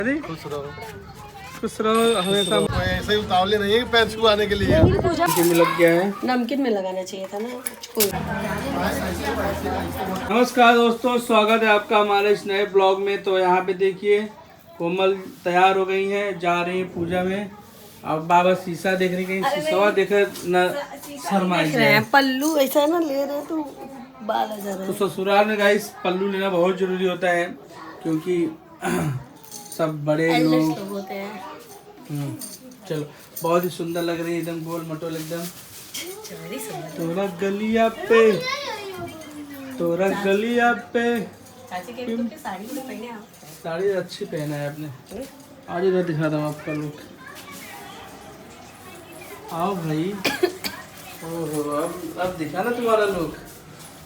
खुश रहो हमेशा। ऐसे ही उतावले नहीं है पैर छुआने के लिए। नमकीन में लग गया है, नमकीन में लगाना चाहिए था ना। नमस्कार दोस्तों, स्वागत है आपका हमारे इस नए ब्लॉग में। तो यहाँ पे देखिए कोमल तैयार हो गई हैं, जा रही है पूजा में। अब बाबा शीशा देख रही है, शीशा देख न शर्माई जाए। पल्लू ऐसा ना ले रहे तो बाल आ जा रहे तो ससुराल में गाइस पल्लू लेना बहुत जरूरी होता है, क्योंकि सब बड़े लोग होते हैं। चलो, बहुत ही सुंदर लग रही है, एकदम गोल मटोल एकदम। तोरा गलिया पे, तोरा गलिया पे। साड़ी अच्छी पहना है आपने। आज इधर दिखा रहा हूँ आपका लुक। आओ भाई। ओहो, अब दिखा ना तुम्हारा लुक।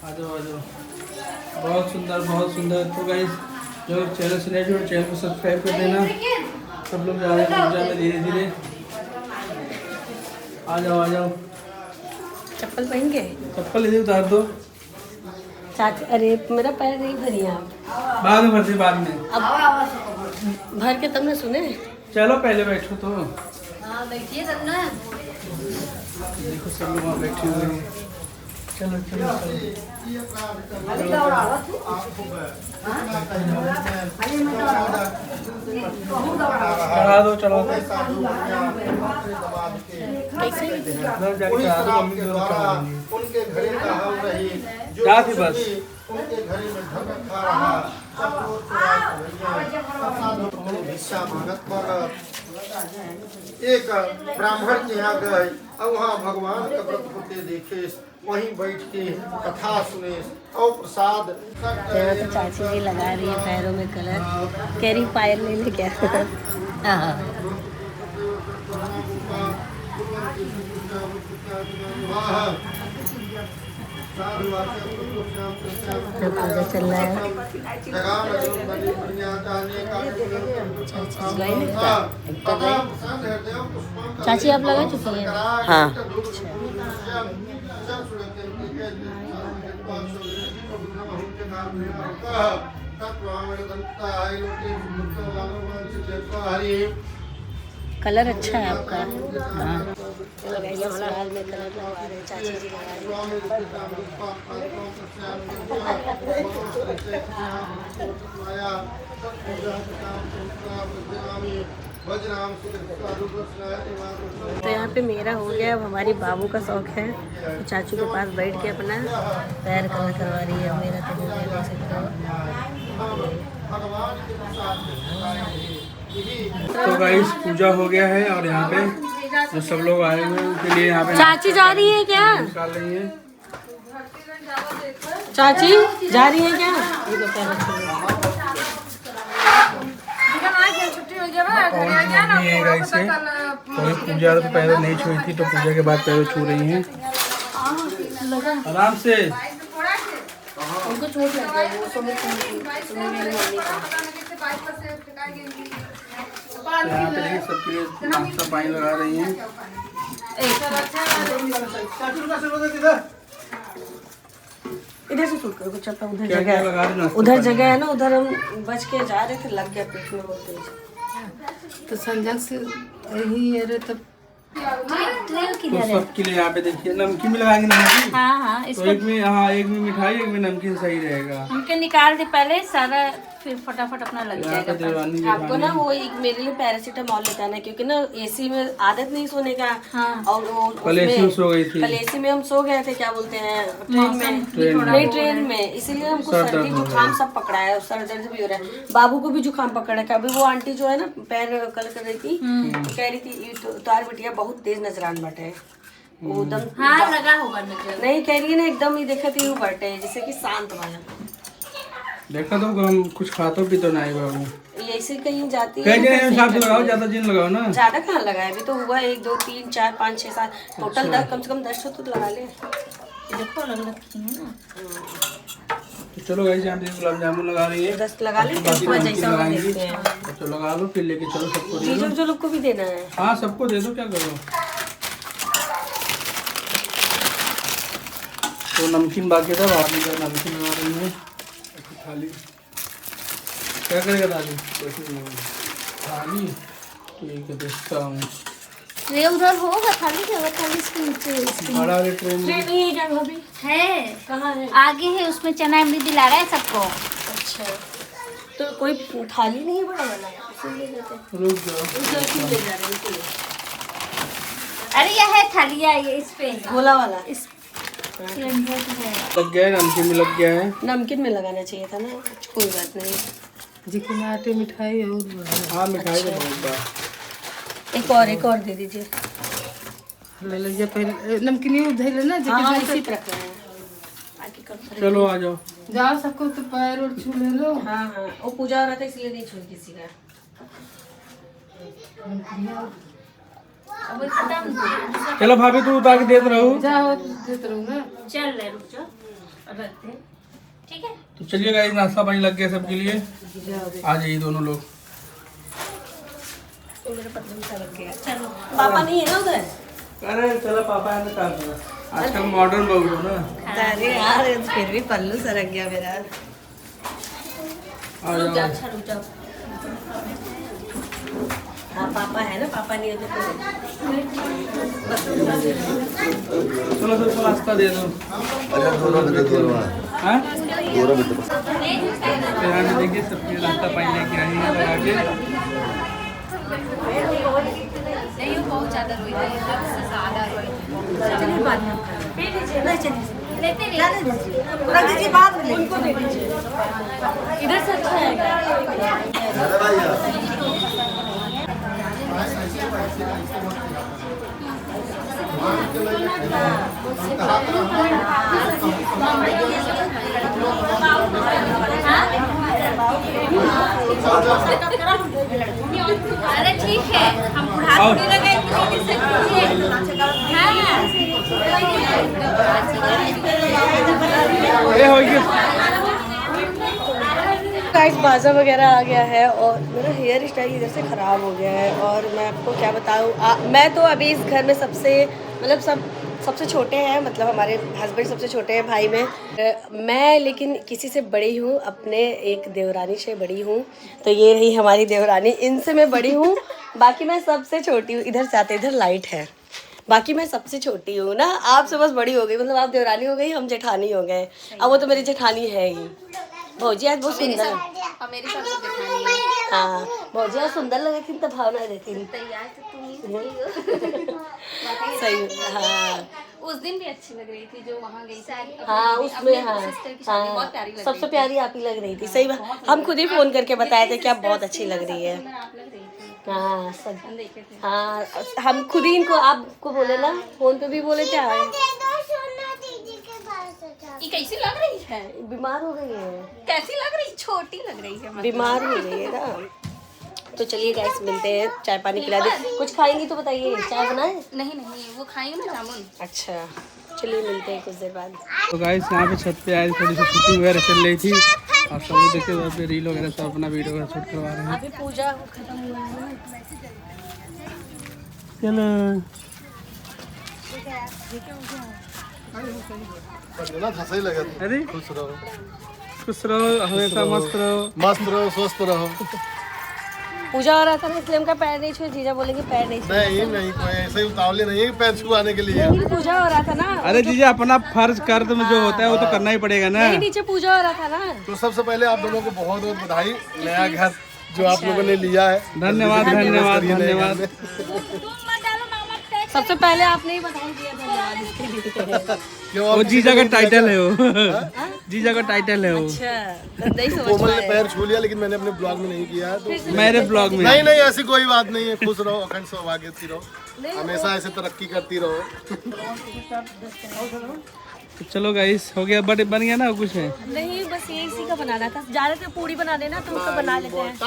आ जाओ आ जाओ। बहुत सुंदर बहुत सुंदर। तो गाइस जो चैनल से नए जुड़े, चैनल को सब्सक्राइब कर देना। सब लोग जा रहे हैं पूजा में धीरे धीरे। आ जाओ आ जाओ। चप्पल पहन के चप्पल इधर उतार दो। चाची, अरे मेरा पैर नहीं भरी आप। बाद में भरते, बाद में। अब भर के तुमने सुने। चलो पहले बैठो तो। हाँ बैठिए तब ना। देखो सब लोग वहाँ बैठे हुए हैं। चलो चलो चढ़ा दो चढ़ा दो। क्या थी बस उनके घर में धन खा रहा भिक्षा मांगत पर एक ब्राह्मण के यहाँ गए और वहाँ भगवान का व्रत होते देखे, वहीं बैठ के कथा सुने और प्रसाद। तो चाची जी लगा रही है पैरों में कलर, कह रही पायल ले ले क्या। पूजा चल रहा है। चाची आप लगा चुकी हैं? हाँ। कलर अच्छा है आपका। हाँ। ससुराल में कलर लगा रहे, चाची जी लगा रही। तो यहाँ पे मेरा हो गया। अब हमारी बाबू का शौक है, तो चाचू के पास बैठ के अपना पैर कलर करवा रही है। मेरा तो हो गया, देख सकते हो। तो गाइस पूजा हो गया है और यहाँ पे जो सब लोग आए हुए हैं उनके लिए यहाँ पे चाची जा रही है क्या? निकाल रही है। चाची जा रही है क्या? ये तो पैर तो पूजा तो पैर नहीं छुई थी, तो पूजा के बाद पैर छू रही हैं आराम से। उनको चोट लग गई, वो सब यहाँ पे देखिए सबके लिए नाश्ता पानी लगा रही हैं। इधर से शूट करो चप्पल। उधर क्या क्या लगा रही जगह, उधर जगह है ना, उधर हम बच के जा रहे थे, लग गया पेट में बहुत तेज। तो संजय से यही है तब। तो सबके लिए यहाँ पे देखिए नमकीन भी लगाएंगे। नमकीन हाँ हाँ, तो एक में, हाँ एक में मिठाई एक में नमकीन सही रहेगा। उनके निकाल दे पहले सारा, फिर फटाफट अपना लग जाएगा। आपको ना वो एक मेरे लिए पैरासीटामोल लेता है ना, क्योंकि ना एसी में आदत नहीं सोने का। हाँ। और वो कल एसी में सो गई थी। कल एसी में हम सो गए थे, क्या बोलते हैं, ट्रेन में। नहीं ट्रेन में, इसीलिए हमको सर्दी जुकाम सब पकड़ा है, सर दर्द भी हो रहा है। बाबू को भी जुकाम पकड़ा है। अभी वो आंटी जो है ना पैर कल कर रही थी, कह रही थी तार बिटिया बहुत तेज नजरान बटे, वो एकदम हाँ लगा होगा नजर। नहीं कह रही है ना, एकदम ही देखा थी वो बटे जैसे कि शांत वाला। देखा तो हम कुछ खाता भी तो नहीं बाबू। ऐसे कहीं जाती कहीं है हिसाब से लगाओ, ज्यादा जिन लगाओ ना। ज्यादा कहाँ लगाए, अभी तो हुआ 1 2 3 4 5 6 7 टोटल 10, कम से कम 10 तो लगा ले। देखो अलग अलग की है ना। तो चलो गाइस यहाँ पे गुलाब जामुन लगा रही है। 10 लगा ले, जैसा हम देखते हैं। तो लगा लो, फिर लेके चलो सबको दे जीजू दो। जो लोग को भी देना है। हाँ सबको दे दो, क्या करो। तो नमकीन बाकी था, बाद में नमकीन लगा रही है। खाली क्या करेगा दादी? थाली ठीक है, देखता हूँ। ट्रे उधर होगा, थाली क्या होगा, थाली इसके नीचे है, इसके बड़ा वाले ट्रेन में नहीं है क्या भाभी? है कहाँ है? आगे है, उसमें चना इमली दिला रहा है सबको। अच्छा, तो कोई थाली नहीं है बड़ा वाला, उसे ले जाते हैं। रुक जाओ। उसे क्यों ले जा रहे हैं उनके लिए? अरे यह है थालिया, ये इस पे गोला वाला इस सिलेंडर पे है। लग गया है, नमकीन में लग गया है। नमकीन में लगाना चाहिए था ना, कोई बात नहीं। जिकनाटे मिठाई और हाँ मिठाई तो बहुत बा। एक और दे दीजिए। ले लीजिए पहले नमकीन धैले ना हाँ हाँ, इसी पे रखना है। आगे कर चलो आ जाओ। जाओ सबको तो पैर और छू ले लो। हाँ हाँ, वो पूजा हो रहा था इसलिए नहीं छोड़ किसी का। अब खत्म। चलो भाभी तू उतार के देते रहो। जाओ देते रहूँगा। चल ले, रुक जाओ, रखते हैं, ठीक है। तो चलिए गाइस, नाश्ता पानी लग गया सबके लिए। आ जाइए दोनों लोग। मेरे पतलून सा लग गया। चलो, पापा नहीं है ना उधर? अरे चलो पापा है ना, काम करो। आजकल मॉडर्न लोग हो ना। अरे यार, फिर भी पल्लू सरक गया मेरा। आ रुक जाओ, जाओ। अच्छा रुक जाओ। हाँ पापा है ना, पापा नहीं है तो चलो सबको नाश्ता दे दो। हाँ यहाँ पे देखिए सबके नाश्ता पानी लेके आई है लगा के। नहीं, वो बहुत ज्यादा रोई है, सबसे ज्यादा रोई है। चलिए बाद में दे दीजिए ना, चलिए लेते नहीं, रख दीजिए, बाद में उनको दे दीजिए। इधर से अच्छा आएगा। अरे ठीक है, हम बुढ़ापे लगे किसी से ये हो गया। गाइस बाजा वगैरह आ गया है और मेरा हेयर स्टाइल इधर से ख़राब हो गया है। और मैं आपको क्या बताऊँ, मैं तो अभी इस घर में सबसे सबसे छोटे हैं, मतलब हमारे हस्बैंड सबसे छोटे हैं भाई में। मैं लेकिन किसी से बड़ी हूँ, अपने एक देवरानी से बड़ी हूँ। तो ये रही हमारी देवरानी, इनसे मैं बड़ी हूँ। बाकी मैं सबसे छोटी हूँ। इधर जाते, इधर लाइट है। बाकी मैं सबसे छोटी हूँ ना, आपसे बस बड़ी हो गई, मतलब आप देवरानी हो गई, हम जेठानी हो गए। अब वो तो मेरी जेठानी है ही। भौजी आज बहुत सुंदर है। मेरे साथ तो दिखानी है। हाँ, भौजी आज सुंदर लगे थी, तो भावना देती थी। तैयार तो तुम ही सही। हाँ उस दिन भी अच्छी लग रही थी जो वहाँ गई थी। हाँ, उसमें हाँ बहुत प्यारी लग सबसे प्यारी आप ही लग रही थी। सही बात, हम खुद ही फोन करके बताए थे कि आप बहुत अच्छी लग रही है। आप लग रही थी, हाँ सब हम देखे थे। हाँ, हम खुद ही इनको आपको बोले ना, फोन पे भी बोले थे। आए ये कैसी लग रही है? बीमार हो गई है, कैसी लग रही? छोटी लग रही है। बीमार हो गई है ना। तो चलिए गाइस, मिलते हैं, चाय पानी पिला दे। कुछ खाएंगी तो बताइए, चाय बनाए? नहीं नहीं, वो खाएंगे ना जामुन। अच्छा चलिए, मिलते हैं कुछ देर बाद। तो गाइस यहाँ पे छत पे आए, थोड़ी सी शूटिंग वगैरह चल रही थी और सब लोग देखिए वहाँ पे रील वगैरह सब अपना वीडियो वगैरह शूट करवा रहे हैं। अभी पूजा खत्म हुआ है। चलो सही लगे। अरे खुश रहो, खुश रहो, हमेशा मस्त रहो। मस्त रहो, स्वस्थ रहो। पूजा हो रहा था ना, इसलिए उनका पैर नहीं छुए। जीजा बोलेंगे पैर नहीं छुए। नहीं कोई ऐसे ही उतावले नहीं है कि पैर छुआने के लिए। नहीं, पूजा हो रहा था ना। अरे जीजा, अपना फर्ज कर्ज में जो होता है वो तो करना ही पड़ेगा ना। नहीं, नीचे पूजा हो रहा था ना। तो सबसे पहले आप दोनों को बहुत बहुत बधाई, नया घर जो आप लोगों ने लिया है। धन्यवाद धन्यवाद धन्यवाद। सबसे पहले आपने ही बधाई दिया, धन्यवाद इसके लिए। क्यों वो जीजा का टाइटल है, वो जीजा का टाइटल है वो। अच्छा, नहीं समझ कोमल ने पाए। पैर छू लिया, लेकिन मैंने अपने ब्लॉग में नहीं किया है। तो मेरे ब्लॉग में नहीं ऐसी कोई बात नहीं है। खुश रहो, अखंड सौभाग्यवती रहो, हमेशा ऐसे तरक्की करती रहो। तो चलो गाइस, हो गया, बन गया ना कुछ है। नहीं, बस ये इसी का बनाना था। जा रहे थे पूड़ी बना देना, तो उसका बना लेते हैं।